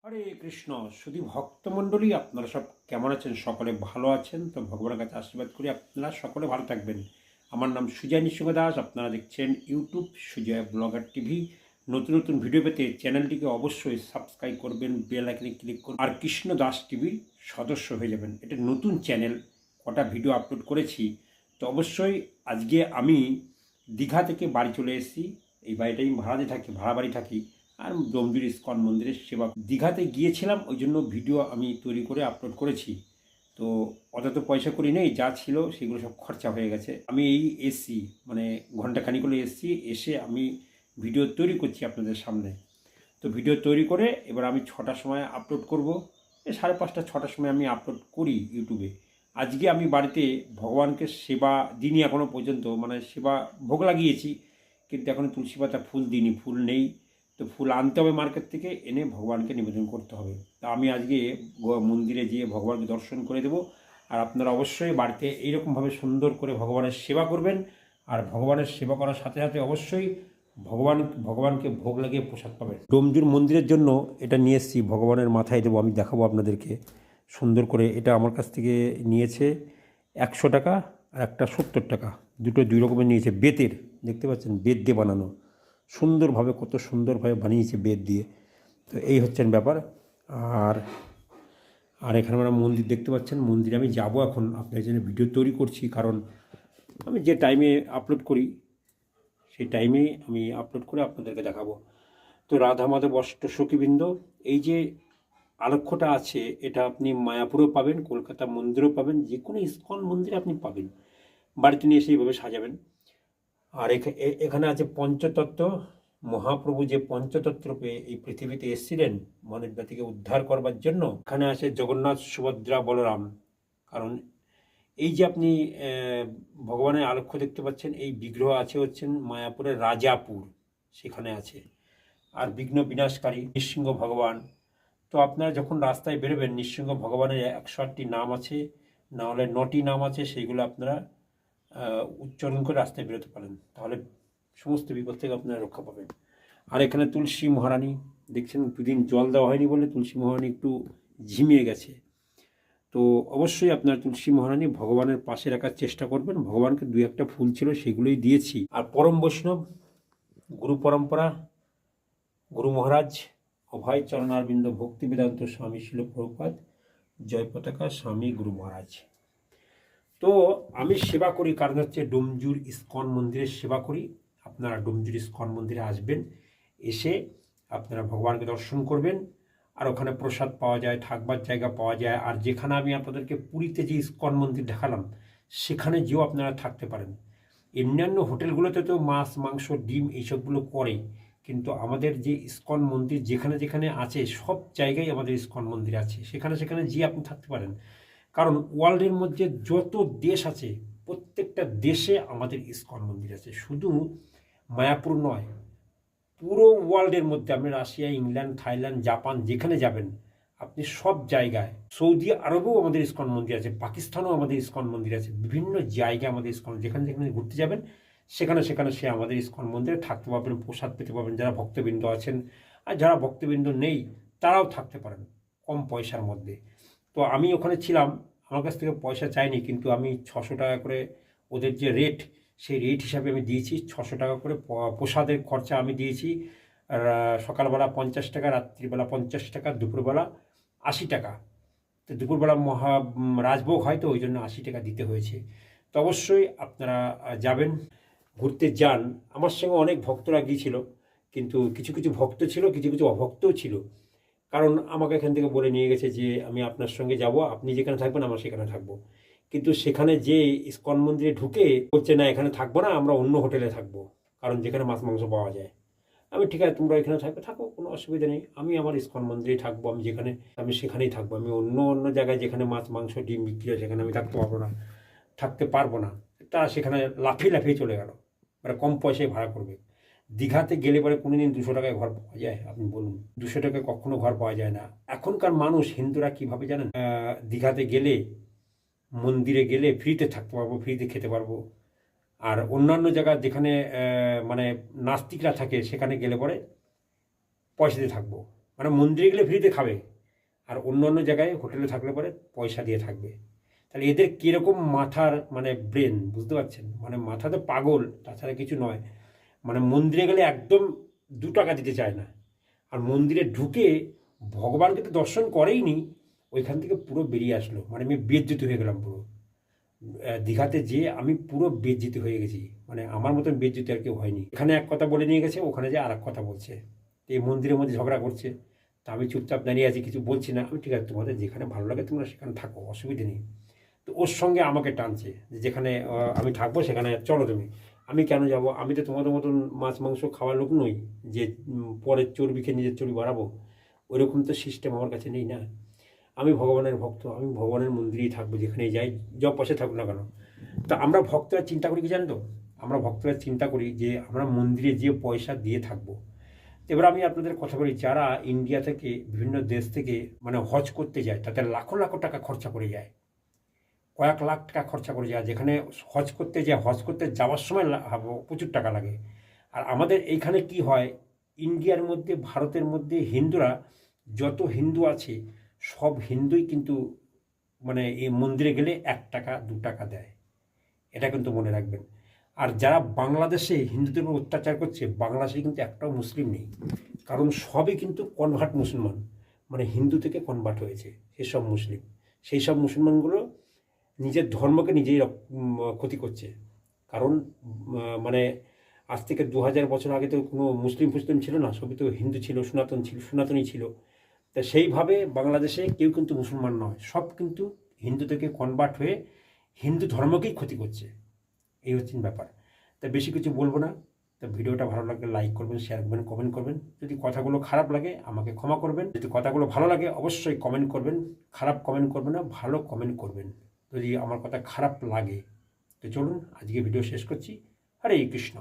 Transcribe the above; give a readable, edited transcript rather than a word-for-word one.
হরে কৃষ্ণ শুধু ভক্তমণ্ডলী, আপনারা সব কেমন আছেন? সকলে ভালো আছেন তো? ভগবানের কাছে আশীর্বাদ করি আপনারা সকলে ভালো থাকবেন। আমার নাম সুজয় নৃসিংহ দাস, আপনারা দেখছেন ইউটিউব সুজয় ব্লগার টিভি। নতুন নতুন ভিডিও পেতে চ্যানেলটিকে অবশ্যই সাবস্ক্রাইব করবেন, বেল আইকনে ক্লিক করুন আর কৃষ্ণ দাস টিভির সদস্য হয়ে যাবেন। এটা নতুন চ্যানেল, কটা ভিডিও আপলোড করেছি। তো অবশ্যই আজকে আমি দীঘা থেকে বাড়ি চলে এসেছি। এই বাড়িটাই ভাড়াতে থাকি, ভাড়া বাড়ি থাকি। আর ডোমজুর ইস্কন মন্দিরের সেবা দীঘাতে গিয়েছিলাম, ওই জন্য ভিডিও আমি তৈরি করে আপলোড করেছি। তো অত তো পয়সা করি নেই, যা ছিল সেগুলো সব খরচা হয়ে গেছে। আমি এই এসছি, মানে ঘন্টাখানিক হলে এসছি, এসে আমি ভিডিও তৈরি করছি আপনাদের সামনে। তো ভিডিও তৈরি করে এবার আমি 6টার সময় আপলোড করব। 5:30 6টার সময় আমি আপলোড করি ইউটিউবে। আজকে আমি বাড়িতে ভগবানকে সেবা দিইনি এখনও পর্যন্ত, মানে সেবা ভোগ লাগিয়েছি, কিন্তু এখনও তুলসী পাতা ফুল দিইনি, ফুল নেই। তো ফুল আনতে হবে মার্কেট থেকে, এনে ভগবানকে নিবেদন করতে হবে। তা আমি আজকে মন্দিরে গিয়ে ভগবানকে দর্শন করে দেব। আর আপনারা অবশ্যই বাড়িতে এইরকমভাবে সুন্দর করে ভগবানের সেবা করবেন। আর ভগবানের সেবা করার সাথে সাথে অবশ্যই ভগবানকে ভোগ লাগিয়ে প্রসাদ পাবেন। ডোমজুর মন্দিরের জন্য এটা নিয়ে এসেছি, ভগবানের মাথায় দেবো, আমি দেখাবো আপনাদেরকে সুন্দর করে। এটা আমার কাছ থেকে নিয়েছে 100 টাকা, আর একটা 70 টাকা, দুটো দুই রকমের নিয়েছে। বেতের, দেখতে পাচ্ছেন, বেত দিয়ে বানানো, সুন্দরভাবে, কত সুন্দরভাবে বানিয়েছে বেত দিয়ে। তো এই হচ্ছেন ব্যাপার। আর আর এখানে আমরা মন্দির দেখতে পাচ্ছেন, মন্দিরে আমি যাব এখন। আপনার জন্য ভিডিও তৈরি করছি, কারণ আমি যে টাইমে আপলোড করি সেই টাইমেই আমি আপলোড করে আপনাদেরকে দেখাবো। তো রাধা মাধব অষ্ট সখীবৃন্দ, এই যে আলক্ষ্যটা আছে, এটা আপনি মায়াপুরেও পাবেন, কলকাতা মন্দিরেও পাবেন, যে কোনো ইস্কন মন্দিরে আপনি পাবেন। বাড়িতে নিয়ে এসে এইভাবে সাজাবেন। আর এখানে আছে পঞ্চতত্ত্ব। মহাপ্রভু যে পঞ্চতত্ত্ব পেয়ে এই পৃথিবীতে এসেছিলেন মানব জাতিকে উদ্ধার করবার জন্য। এখানে আছে জগন্নাথ, সুভদ্রা, বলরাম। কারণ এই যে আপনি ভগবানের আলক্ষ্য দেখতে পাচ্ছেন, এই বিগ্রহ আছে হচ্ছেন মায়াপুরের রাজাপুর, সেখানে আছে। আর বিঘ্ন বিনাশকারী নৃসিংহ ভগবান। তো আপনারা যখন রাস্তায় বেরোবেন, নৃসিংহ ভগবানের 108টি নাম আছে, না হলে 9টি নাম আছে, সেইগুলো আপনারা উচ্চারণ করে রাস্তায় বেরোতে পারেন, তাহলে সমস্ত বিপদ থেকে আপনারা রক্ষা পাবেন। আর এখানে তুলসী মহারানী দেখছেন, দুদিন জল দেওয়া হয়নি বলে তুলসী মহারানী একটু ঝিমিয়ে গেছে। তো অবশ্যই আপনার তুলসী মহারানী ভগবানের পাশে রাখার চেষ্টা করবেন। ভগবানকে 2-1টা ফুল ছিল, সেগুলোই দিয়েছি। আর পরম বৈষ্ণব, গুরু পরম্পরা, গুরু মহারাজ অভয় চরণারবিন্দ ভক্তি বেদান্ত স্বামী শিল প্রভুপাদ, জয় পতাকা স্বামী গুরু মহারাজ। তো আমি সেবা করি, কারণ হচ্ছে ডোমজুর ইস্কন মন্দিরের সেবা করি। আপনারা ডোমজুর ইস্কন মন্দিরে আসবেন, এসে আপনারা ভগবানকে দর্শন করবেন। আর ওখানে প্রসাদ পাওয়া যায়, থাকবার জায়গা পাওয়া যায়। আর যেখানে আমি আপনাদেরকে পুরীতে যে ইস্কন মন্দির দেখালাম, সেখানে যেও আপনারা থাকতে পারেন। অন্যান্য হোটেলগুলোতে তো মাছ, মাংস, ডিম এইসবগুলো করে, কিন্তু আমাদের যে ইস্কন মন্দির যেখানে যেখানে আছে, সব জায়গায় আমাদের ইস্কন মন্দির আছে, সেখানে সেখানে যেয়ে আপনি থাকতে পারেন। কারণ ওয়ার্ল্ডের মধ্যে যত দেশ আছে, প্রত্যেকটা দেশে আমাদের ইস্কন মন্দির আছে। শুধু মায়াপুর নয়, পুরো ওয়ার্ল্ডের মধ্যে, আপনি রাশিয়া, ইংল্যান্ড, থাইল্যান্ড, জাপান যেখানে যাবেন আপনি, সব জায়গায়, সৌদি আরবেও আমাদের ইস্কন মন্দির আছে, পাকিস্তানেও আমাদের ইস্কন মন্দির আছে। বিভিন্ন জায়গায় আমাদের ইস্কন, যেখানে যেখানে ঘুরতে যাবেন সেখানে সেখানে সে আমাদের ইস্কন মন্দিরে থাকতে পারবেন, প্রসাদ পেতে পারবেন, যারা ভক্তবৃন্দ আছেন। আর যারা ভক্তবৃন্দ নেই তারাও থাকতে পারেন কম পয়সার মধ্যে। তো আমি ওখানে ছিলাম, আমার কাছ থেকে পয়সা চাইনি, কিন্তু আমি 600 টাকা করে ওদের যে রেট, সেই রেট হিসাবে আমি দিয়েছি। 600 টাকা করে প্রসাদের খরচা আমি দিয়েছি। আর সকালবেলা 50 টাকা, রাত্রিবেলা 50 টাকা, দুপুরবেলা 80 টাকা। তো দুপুরবেলা রাজভোগ হয়, তো ওই জন্য 80 টাকা দিতে হয়েছে। তো অবশ্যই আপনারা যাবেন, ঘুরতে যান। আমার সঙ্গে অনেক ভক্তরা গিয়েছিল, কিন্তু কিছু কিছু ভক্ত ছিল, কিছু কিছু অভক্তও ছিল। কারণ আমাকে এখান থেকে বলে নিয়ে গেছে যে আমি আপনার সঙ্গে যাব, আপনি যেখানে থাকবেন আমরা সেখানে থাকবো। কিন্তু সেখানে যে ইস্কন মন্দিরে ঢুকে বলছে, না এখানে থাকবো না, আমরা অন্য হোটেলে থাকবো, কারণ যেখানে মাছ মাংস পাওয়া যায়। আমি, ঠিক আছে তোমরা এখানে থাকবে, থাকো, কোনো অসুবিধা নেই, আমি আমার ইস্কন মন্দিরেই থাকবো, আমি যেখানে, আমি সেখানেই থাকবো। আমি অন্য অন্য জায়গায় যেখানে মাছ মাংস ডিম বিক্রি হয় সেখানে আমি থাকতে পারবো না। তারা সেখানে লাফিয়ে লাফিয়ে চলে গেল, মানে কম পয়সায় ভাড়া করবে। দীঘাতে গেলে পরে কোনোদিন 200 টাকায় ঘর পাওয়া যায়? আপনি বলুন, 200 টাকায় কখনো ঘর পাওয়া যায় না। এখনকার মানুষ, হিন্দুরা কীভাবে জানেন, দীঘাতে গেলে, মন্দিরে গেলে ফ্রিতে থাকতে পারবো, ফ্রিতে খেতে পারবো। আর অন্যান্য জায়গা যেখানে মানে নাস্তিকরা থাকে, সেখানে গেলে পরে পয়সা দিয়ে থাকবো। মানে মন্দিরে গেলে ফ্রিতে খাবে, আর অন্য অন্য জায়গায় হোটেলে থাকলে পরে পয়সা দিয়ে থাকবে। তাহলে এদের কীরকম মাথার মানে ব্রেন, বুঝতে পারছেন? মানে মাথা তো পাগল, তাছাড়া কিছু নয়। মানে মন্দিরে গেলে একদম 2 টাকা দিতে চায় না, আর মন্দিরে ঢুকে ভগবানকে তো দর্শন করেই নি, ওইখান থেকে পুরো বেরিয়ে আসলো। মানে আমি বেজ্জতি হয়ে গেলাম পুরো। দীঘাতে যেয়ে আমি পুরো বেজ্জতি হয়ে গেছি, মানে আমার মতন বেজ্জতি আর কেউ হয়নি। এখানে এক কথা বলে নিয়ে গেছে, ওখানে যে আর এক কথা বলছে, এই মন্দিরের মধ্যে ঝগড়া করছে। তা আমি চুপচাপ দাঁড়িয়ে আছি, কিছু বলছি না। আমি ঠিক আছে, তোমাদের যেখানে ভালো লাগে তোমরা সেখানে থাকো, অসুবিধে নেই। তো ওর সঙ্গে আমাকে টানছে যে যেখানে আমি থাকবো সেখানে চলো তুমি। আমি কেন যাব? আমি তো তোমাদের মতন মাছ মাংস খাওয়ার লোক নই যে পরের চর্বি খেয়ে নিজের চর্বি বাড়াবো। ওইরকম তো সিস্টেম আমার কাছে নেই না। আমি ভগবানের ভক্ত, আমি ভগবানের মন্দিরেই থাকবো, যেখানেই যাই, যব পাশে থাকুক না কেন। তা আমরা ভক্তরা চিন্তা করি কি জানেন তো? আমরা ভক্তরা চিন্তা করি যে আমরা মন্দিরে যেয়ে পয়সা দিয়ে থাকবো। এবার আমি আপনাদের কথা বলি, যারা ইন্ডিয়া থেকে বিভিন্ন দেশ থেকে মানে হজ করতে যায়, তাদের লাখো লাখো টাকা খরচা করে যায়, কয়েক লাখ টাকা খরচা করে যায়। যেখানে হজ করতে যায়, হজ করতে যাওয়ার সময় প্রচুর টাকা লাগে। আর আমাদের এইখানে কি হয়, ইন্ডিয়ার মধ্যে, ভারতের মধ্যে হিন্দুরা, যত হিন্দু আছে সব হিন্দুই কিন্তু মানে এই মন্দিরে গেলে 1 টাকা 2 টাকা দেয়, এটা কিন্তু মনে রাখবেন। আর যারা বাংলাদেশে হিন্দুদের উপর অত্যাচার করছে, বাংলাদেশে কিন্তু একটাও মুসলিম নেই, কারণ সবই কিন্তু কনভার্ট মুসলমান, মানে হিন্দু থেকে কনভার্ট হয়েছে সেসব মুসলিম। সেই সব মুসলমানগুলো নিজের ধর্মকে নিজেই ক্ষতি করছে। কারণ মানে আজ থেকে 2000 বছর আগে তো কোনো মুসলিম ফুসলিম ছিল না, সবই তো হিন্দু ছিল, সনাতনী ছিল। তা সেইভাবে বাংলাদেশে কেউ কিন্তু মুসলমান নয়, সব কিন্তু হিন্দু থেকে কনভার্ট হয়ে হিন্দু ধর্মকেই ক্ষতি করছে। এই হচ্ছে ব্যাপার। তা বেশি কিছু বলবো না। তা ভিডিওটা ভালো লাগলে লাইক করবেন, শেয়ার করবেন, কমেন্ট করবেন। যদি কথাগুলো খারাপ লাগে আমাকে ক্ষমা করবেন, যদি কথাগুলো ভালো লাগে অবশ্যই কমেন্ট করবেন। খারাপ কমেন্ট করবেন না, ভালো কমেন্ট করবেন যদি আমার কথা খারাপ লাগে। তো চলুন আজকে ভিডিও শেষ করছি। হরে কৃষ্ণ।